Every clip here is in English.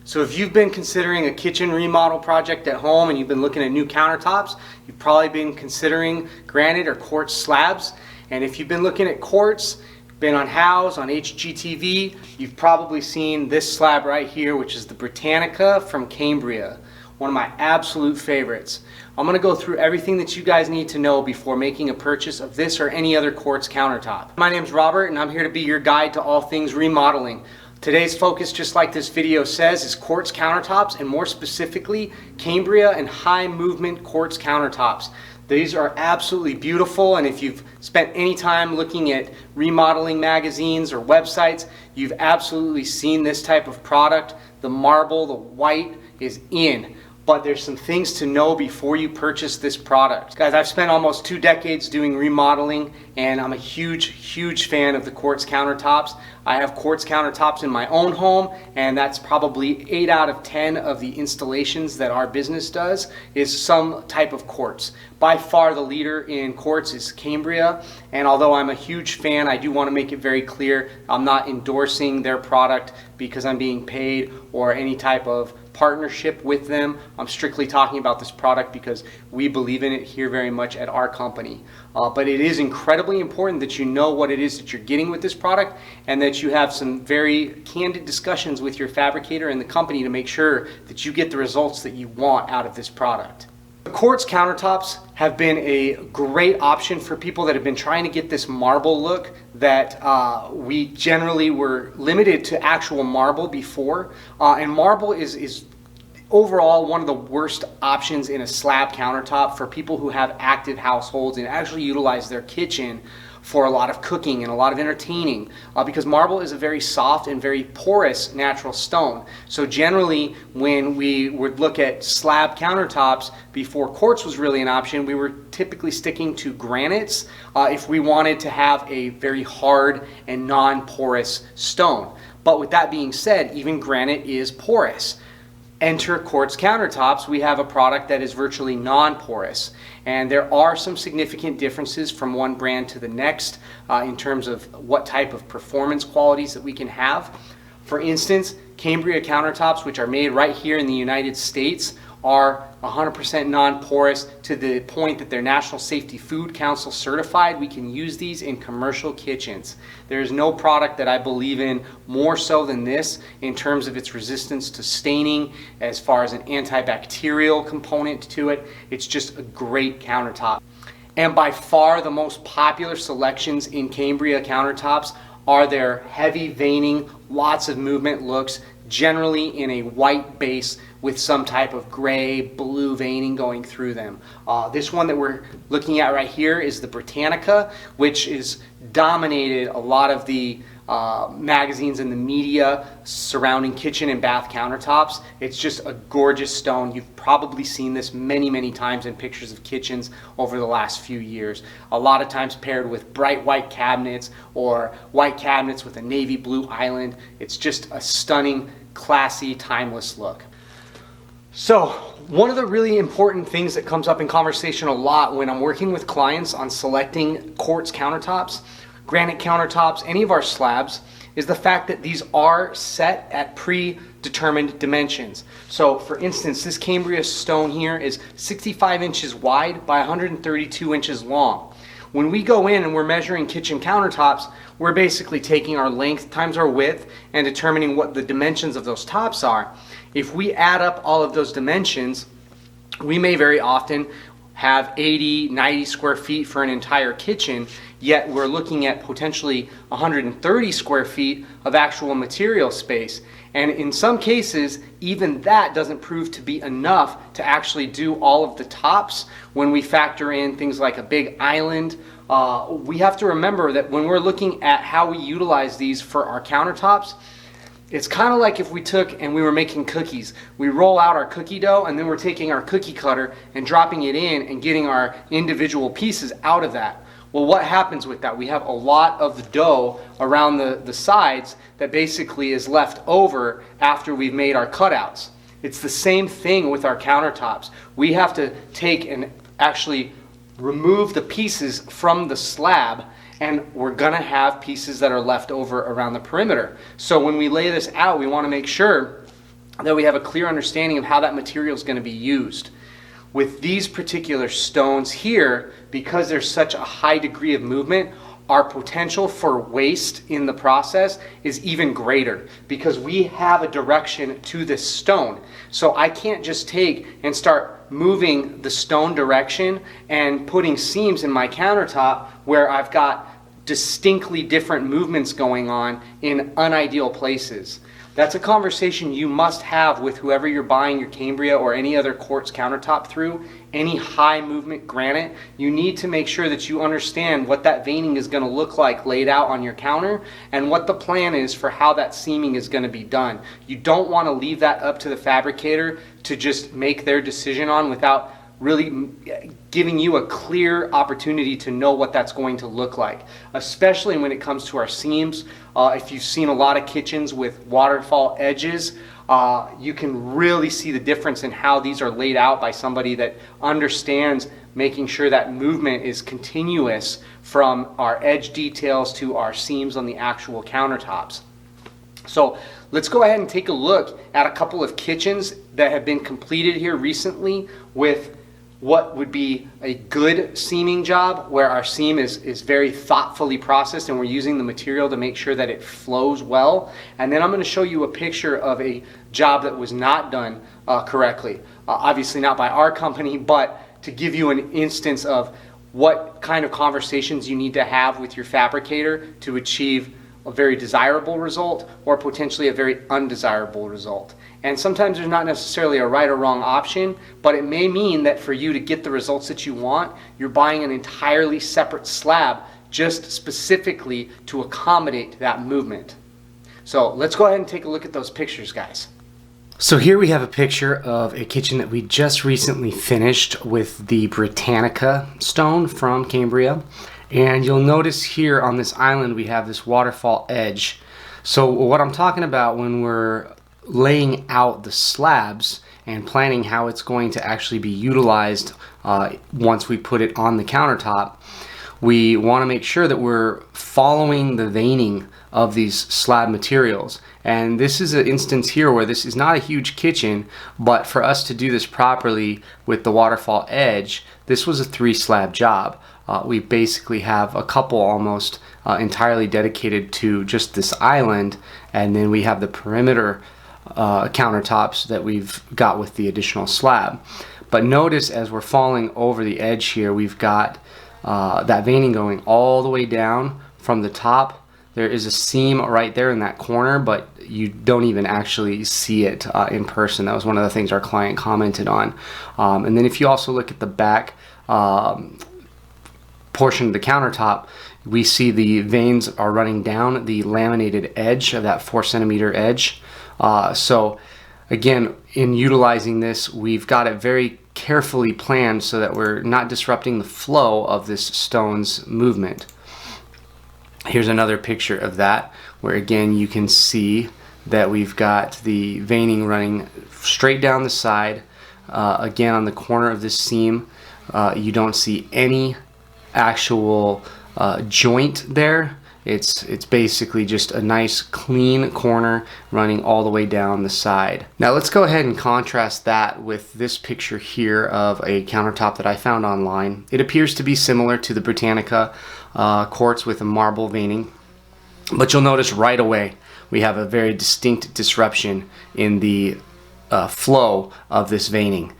So if you've been considering a kitchen remodel project at home and you've been looking at new countertops, you've probably been considering granite or quartz slabs. And if you've been looking at quartz, been on House, on HGTV, you've probably seen this slab right here, which is the Britannica from Cambria. One of my absolute favorites. I'm going to go through everything that you guys need to know before making a purchase of this or any other quartz countertop. My name's Robert and I'm here to be your guide to all things remodeling. Today's focus, just like this video says, is quartz countertops, and more specifically Cambria and high movement quartz countertops. These are absolutely beautiful, and if you've spent any time looking at remodeling magazines or websites, you've absolutely seen this type of product. The marble, the white is in. But there's some things to know before you purchase this product. Guys, I've spent almost 2 decades doing remodeling, and I'm a huge fan of the quartz countertops. I have quartz countertops in my own home, and that's probably 8 out of 10 of the installations that our business does is some type of quartz. By far the leader in quartz is Cambria, and although I'm a huge fan, I do want to make it very clear I'm not endorsing their product because I'm being paid or any type of partnership with them. I'm strictly talking about this product because we believe in it here very much at our company. But it is incredibly important that you know what it is that you're getting with this product, and that you have some very candid discussions with your fabricator and the company to make sure that you get the results that you want out of this product. The quartz countertops have been a great option for people that have been trying to get this marble look that we generally were limited to actual marble before. And marble is overall one of the worst options in a slab countertop for people who have active households and actually utilize their kitchen for a lot of cooking and a lot of entertaining, because marble is a very soft and very porous natural stone. So generally when we would look at slab countertops before quartz was really an option, we were typically sticking to granites if we wanted to have a very hard and non-porous stone. But with that being said, even granite is porous. Enter quartz countertops. We have a product that is virtually non-porous, and there are some significant differences from one brand to the next in terms of what type of performance qualities that we can have. For instance, Cambria countertops, which are made right here in the United States, are 100% non-porous to the point that they're National Safety Food Council certified. We can use these in commercial kitchens. There is no product that I believe in more so than this in terms of its resistance to staining, as far as an antibacterial component to it. It's just a great countertop. And by far the most popular selections in Cambria countertops are their heavy veining, lots of movement looks, generally in a white base with some type of gray, blue veining going through them. This one that we're looking at right here is the Britannica, which is dominated a lot of the magazines and the media surrounding kitchen and bath countertops. It's just a gorgeous stone. You've probably seen this many times in pictures of kitchens over the last few years. A lot of times paired with bright white cabinets or white cabinets with a navy blue island. It's just a stunning, classy, timeless look. So one of the really important things that comes up in conversation a lot when I'm working with clients on selecting quartz countertops, granite countertops, any of our slabs, is the fact that these are set at predetermined dimensions. So for instance, this Cambria stone here is 65 inches wide by 132 inches long. When we go in and we're measuring kitchen countertops, we're basically taking our length times our width and determining what the dimensions of those tops are. If we add up all of those dimensions, we may very often have 80, 90 square feet for an entire kitchen, yet we're looking at potentially 130 square feet of actual material space. And in some cases, even that doesn't prove to be enough to actually do all of the tops. When we factor in things like a big island, we have to remember that when we're looking at how we utilize these for our countertops, it's kind of like if we took and we were making cookies. We roll out our cookie dough and then we're taking our cookie cutter and dropping it in and getting our individual pieces out of that. Well, what happens with that? We have a lot of the dough around the sides that basically is left over after we've made our cutouts. It's the same thing with our countertops. We have to take and actually remove the pieces from the slab, and we're gonna have pieces that are left over around the perimeter. So when we lay this out, we wanna make sure that we have a clear understanding of how that material is going to be used. With these particular stones here, because there's such a high degree of movement, our potential for waste in the process is even greater because we have a direction to this stone. So I can't just take and start moving the stone direction and putting seams in my countertop where I've got distinctly different movements going on in unideal places. That's a conversation you must have with whoever you're buying your Cambria or any other quartz countertop through, any high movement granite. You need to make sure that you understand what that veining is going to look like laid out on your counter and what the plan is for how that seaming is going to be done. You don't want to leave that up to the fabricator to just make their decision on without really giving you a clear opportunity to know what that's going to look like, especially when it comes to our seams. If you've seen a lot of kitchens with waterfall edges, you can really see the difference in how these are laid out by somebody that understands making sure that movement is continuous from our edge details to our seams on the actual countertops. So let's go ahead and take a look at a couple of kitchens that have been completed here recently with what would be a good seaming job, where our seam is very thoughtfully processed and we're using the material to make sure that it flows well. And then I'm going to show you a picture of a job that was not done correctly. Obviously not by our company, but to give you an instance of what kind of conversations you need to have with your fabricator to achieve a very desirable result or potentially a very undesirable result. And sometimes there's not necessarily a right or wrong option, but it may mean that for you to get the results that you want, you're buying an entirely separate slab just specifically to accommodate that movement. So let's go ahead and take a look at those pictures, guys. So here we have a picture of a kitchen that we just recently finished with the Britannica stone from Cambria. And you'll notice here on this island we have this waterfall edge. So what I'm talking about when we're laying out the slabs and planning how it's going to actually be utilized once we put it on the countertop, we want to make sure that we're following the veining of these slab materials. And this is an instance here where this is not a huge kitchen, but for us to do this properly with the waterfall edge, this was a 3 slab job. We basically have a couple almost entirely dedicated to just this island, and then we have the perimeter countertops that we've got with the additional slab. But notice as we're falling over the edge here, we've got that veining going all the way down from the top. There is a seam right there in that corner, but you don't even actually see it in person. That was one of the things our client commented on. And then if you also look at the back portion of the countertop, we see the veins are running down the laminated edge of that 4 centimeter edge. So again, in utilizing this, we've got it very carefully planned so that we're not disrupting the flow of this stone's movement. Here's another picture of that, where again you can see that we've got the veining running straight down the side. Again, on the corner of this seam, you don't see any actual joint there. It's basically just a nice clean corner running all the way down the side. Now let's go ahead and contrast that with this picture here of a countertop that I found online. It appears to be similar to the Britannica quartz with a marble veining, but you'll notice right away we have a very distinct disruption in the flow of this veining.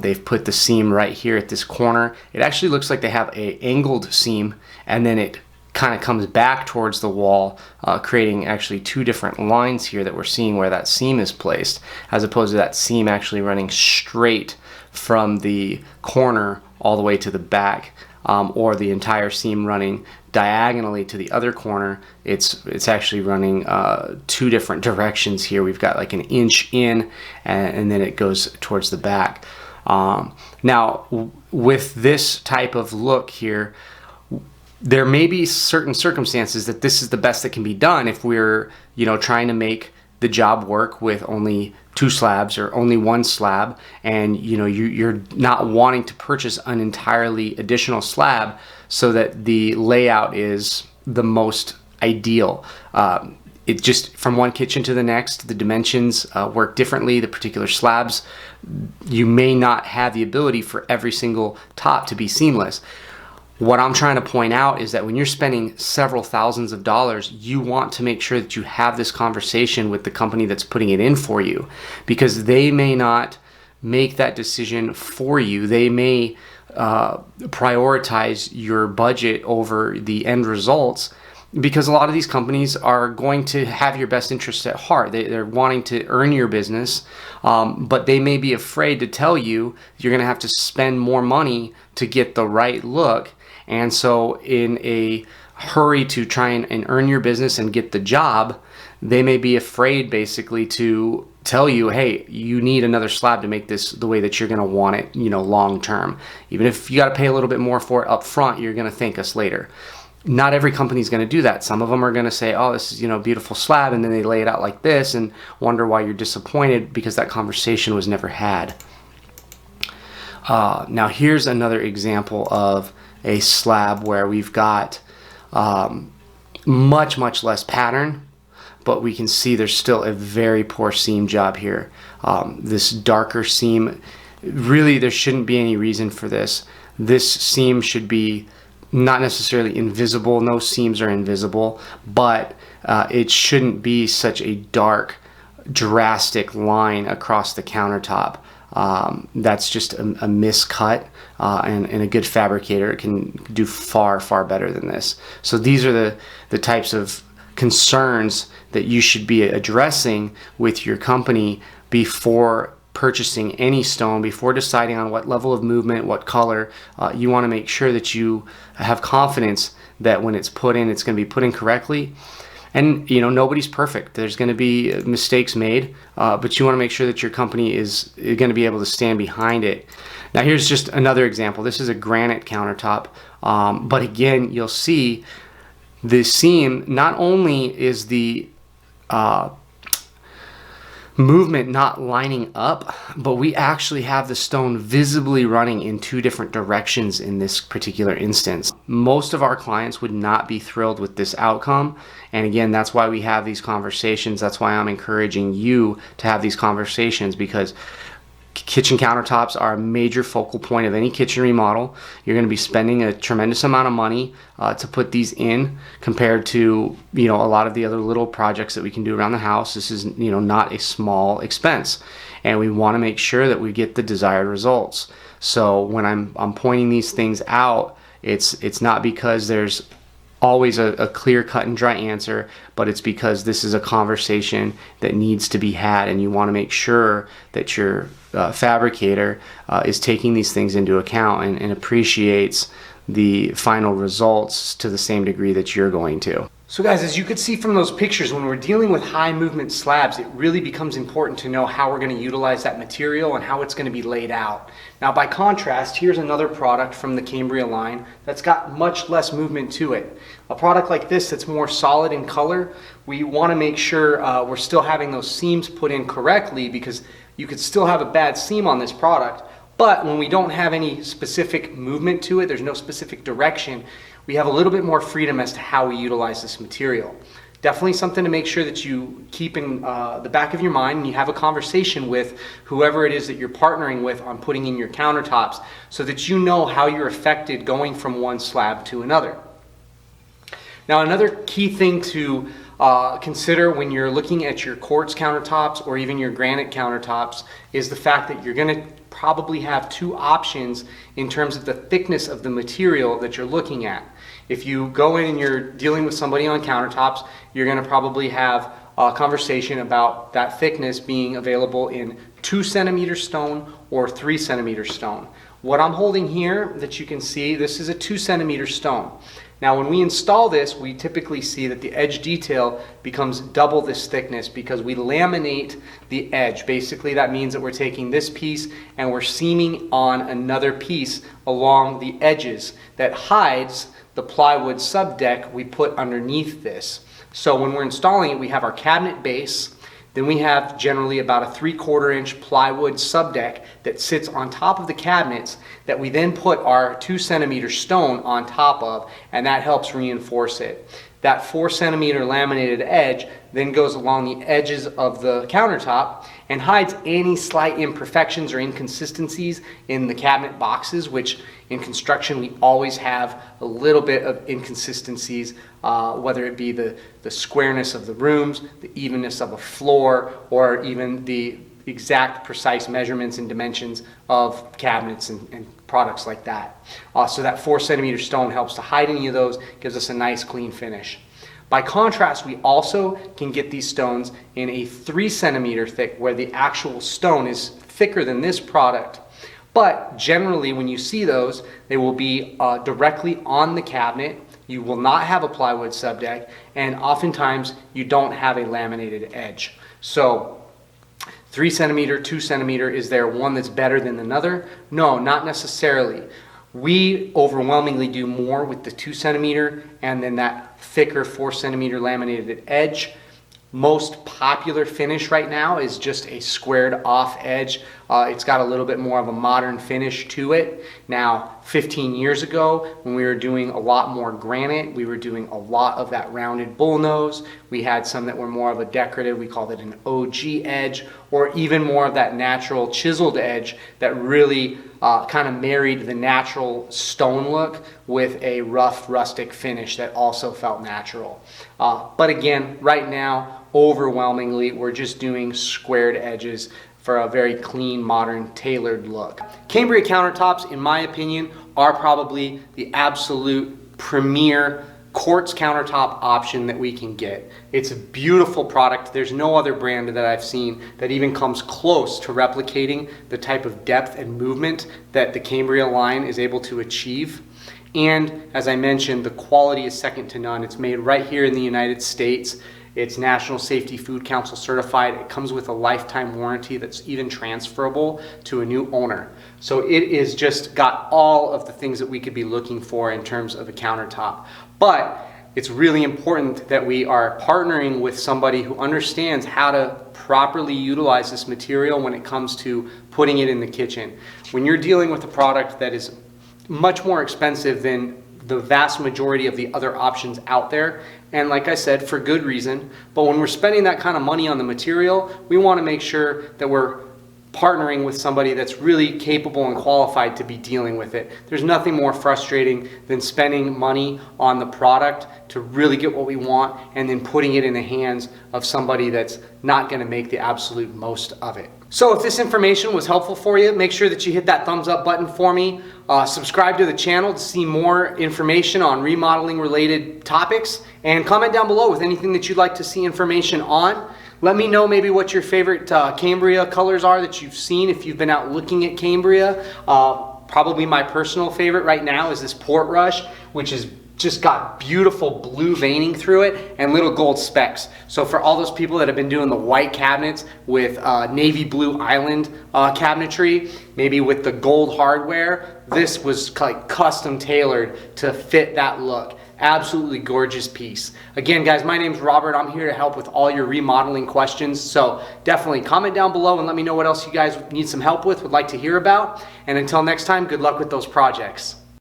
They've put the seam right here at this corner. It actually looks like they have a angled seam, and then it kind of comes back towards the wall, creating actually 2 different lines here that we're seeing where that seam is placed, as opposed to that seam actually running straight from the corner all the way to the back, or the entire seam running diagonally to the other corner. It's actually running 2 different directions here. We've got like an inch in, and then it goes towards the back. Now with this type of look here, there may be certain circumstances that this is the best that can be done if we're, trying to make the job work with only 2 slabs or only 1 slab, and you're not wanting to purchase an entirely additional slab so that the layout is the most ideal. it just from one kitchen to the next, the dimensions work differently. The particular slabs, you may not have the ability for every single top to be seamless. What I'm trying to point out is that when you're spending several thousands of dollars, you want to make sure that you have this conversation with the company that's putting it in for you, because they may not make that decision for you. They may prioritize your budget over the end results, because a lot of these companies are going to have your best interests at heart. They're wanting to earn your business, but they may be afraid to tell you you're going to have to spend more money to get the right look. And so in a hurry to try and earn your business and get the job, they may be afraid basically to tell you, hey, you need another slab to make this the way that you're going to want it, long term. Even if you got to pay a little bit more for it up front, you're going to thank us later. Not every company is going to do that. Some of them are going to say, oh, this is, a beautiful slab, and then they lay it out like this and wonder why you're disappointed because that conversation was never had. Now here's another example of a slab where we've got much less pattern, but we can see there's still a very poor seam job here. This darker seam, really there shouldn't be any reason for this. This seam should be not necessarily invisible. No seams are invisible, but it shouldn't be such a dark, drastic line across the countertop. That's just a miscut, and a good fabricator can do far better than this. So these are the types of concerns that you should be addressing with your company before purchasing any stone, before deciding on what level of movement, what color. You want to make sure that you have confidence that when it's put in, it's going to be put in correctly. And nobody's perfect. There's going to be mistakes made, but you want to make sure that your company is going to be able to stand behind it. Now here's just another example. This is a granite countertop, but again, you'll see the seam, not only is the movement not lining up, but we actually have the stone visibly running in two different directions in this particular instance. Most of our clients would not be thrilled with this outcome, and again, that's why we have these conversations. That's why I'm encouraging you to have these conversations, because kitchen countertops are a major focal point of any kitchen remodel. You're going to be spending a tremendous amount of money to put these in, compared to a lot of the other little projects that we can do around the house. This is not a small expense, and we want to make sure that we get the desired results. So when I'm pointing these things out, it's not because there's always a clear cut and dry answer, but it's because this is a conversation that needs to be had, and you want to make sure that your fabricator is taking these things into account and appreciates the final results to the same degree that you're going to. So guys, as you could see from those pictures, when we're dealing with high movement slabs, it really becomes important to know how we're going to utilize that material and how it's going to be laid out. Now by contrast, here's another product from the Cambria line that's got much less movement to it. A product like this that's more solid in color, we want to make sure we're still having those seams put in correctly, because you could still have a bad seam on this product, but when we don't have any specific movement to it, there's no specific direction, we have a little bit more freedom as to how we utilize this material. Definitely something to make sure that you keep in the back of your mind, and you have a conversation with whoever it is that you're partnering with on putting in your countertops, so that you know how you're affected going from one slab to another. Now another key thing to consider when you're looking at your quartz countertops or even your granite countertops is the fact that you're going to probably have two options in terms of the thickness of the material that you're looking at. If you go in and you're dealing with somebody on countertops, you're going to probably have a conversation about that thickness being available in 2 centimeter stone or 3 centimeter stone. What I'm holding here that you can see, this is a 2 centimeter stone. Now when we install this, we typically see that the edge detail becomes double this thickness because we laminate the edge. Basically that means that we're taking this piece and we're seaming on another piece along the edges that hides the plywood subdeck we put underneath this. So when we're installing it, we have our cabinet base, then we have generally about a 3/4 inch plywood subdeck that sits on top of the cabinets that we then put our 2 centimeter stone on top of, and that helps reinforce it. That 4 cm laminated edge then goes along the edges of the countertop and hides any slight imperfections or inconsistencies in the cabinet boxes, which in construction we always have a little bit of inconsistencies, whether it be the squareness of the rooms, the evenness of a floor, or even the exact precise measurements and dimensions of cabinets and products like that. So that 4 cm stone helps to hide any of those, gives us a nice clean finish. By contrast, we also can get these stones in a 3 cm thick, where the actual stone is thicker than this product. But generally, when you see those, they will be directly on the cabinet. You will not have a plywood subdeck, and oftentimes you don't have a laminated edge. So 3 cm, 2 cm, is there one that's better than another? No, not necessarily. We overwhelmingly do more with the 2 cm and then that thicker 4 cm laminated edge. Most popular finish right now is just a squared off edge. It's got a little bit more of a modern finish to it. Now, 15 years ago, when we were doing a lot more granite, we were doing a lot of that rounded bullnose. We had some that were more of a decorative, we called it an OG edge, or even more of that natural chiseled edge that really kind of married the natural stone look with a rough rustic finish that also felt natural. But again, right now, overwhelmingly, we're just doing squared edges for a very clean, modern, tailored look. Cambria Countertops, in my opinion, are probably the absolute premier quartz countertop option that we can get. It's a beautiful product. There's no other brand that I've seen that even comes close to replicating the type of depth and movement that the Cambria line is able to achieve. And as I mentioned, the quality is second to none. It's made right here in the United States. It's National Safety Food Council certified. It comes with a lifetime warranty that's even transferable to a new owner. So it is just got all of the things that we could be looking for in terms of a countertop. But it's really important that we are partnering with somebody who understands how to properly utilize this material when it comes to putting it in the kitchen. When you're dealing with a product that is much more expensive than the vast majority of the other options out there, and like I said, for good reason, but when we're spending that kind of money on the material, we want to make sure that we're partnering with somebody that's really capable and qualified to be dealing with it. There's nothing more frustrating than spending money on the product to really get what we want and then putting it in the hands of somebody that's not going to make the absolute most of it. So if this information was helpful for you, make sure that you hit that thumbs up button for me. Subscribe to the channel to see more information on remodeling related topics, and comment down below with anything that you'd like to see information on. Let me know maybe what your favorite Cambria colors are that you've seen if you've been out looking at Cambria. Probably my personal favorite right now is this Portrush, which is just got beautiful blue veining through it and little gold specks. So for all those people that have been doing the white cabinets with navy blue island cabinetry, maybe with the gold hardware, this was like custom tailored to fit that look. Absolutely gorgeous piece. Again, guys, my name's Robert. I'm here to help with all your remodeling questions. So definitely comment down below and let me know what else you guys need some help with, would like to hear about. And until next time, good luck with those projects.